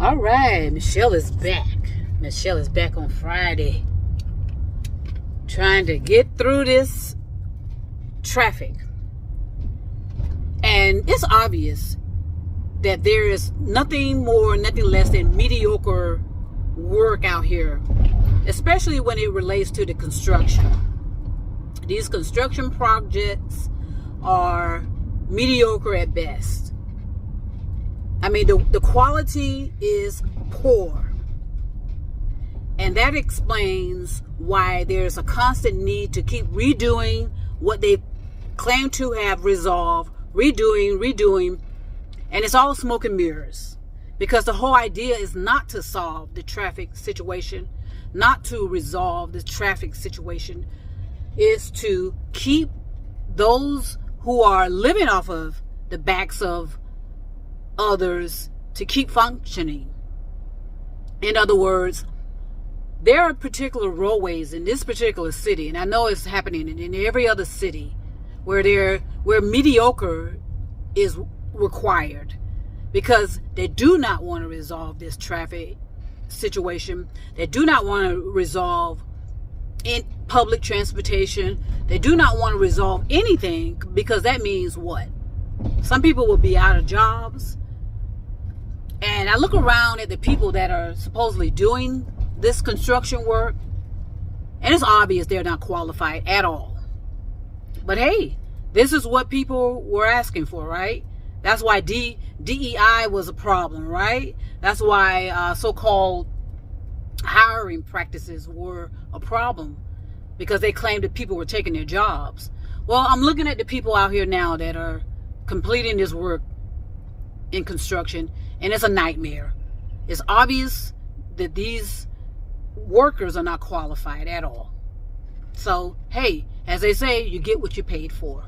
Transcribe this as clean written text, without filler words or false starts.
All right, Michelle is back. Michelle is back on Friday, trying to get through this traffic. And it's obvious that there is nothing more, nothing less than mediocre work out here, especially when it relates to the construction. These construction projects are mediocre at best. I mean, the quality is poor. And that explains why there's a constant need to keep redoing what they claim to have resolved, redoing, and it's all smoke and mirrors. Because the whole idea is not to solve the traffic situation, not to resolve the traffic situation, is to keep those who are living off of the backs of others to keep functioning. In other words, there are particular roadways in this particular city, and I know it's happening in every other city, where mediocre is required, because they do not want to resolve this traffic situation. They do not want to resolve in public transportation. They do not want to resolve anything, because that means what? Some people will be out of jobs. And I look around at the people that are supposedly doing this construction work, and it's obvious they're not qualified at all. But hey, this is what people were asking for, right? That's why DEI was a problem, right? That's why so-called hiring practices were a problem, because they claimed that people were taking their jobs. Well, I'm looking at the people out here now that are completing this work in construction, and it's a nightmare. It's obvious that these workers are not qualified at all. So, hey, as they say, you get what you paid for.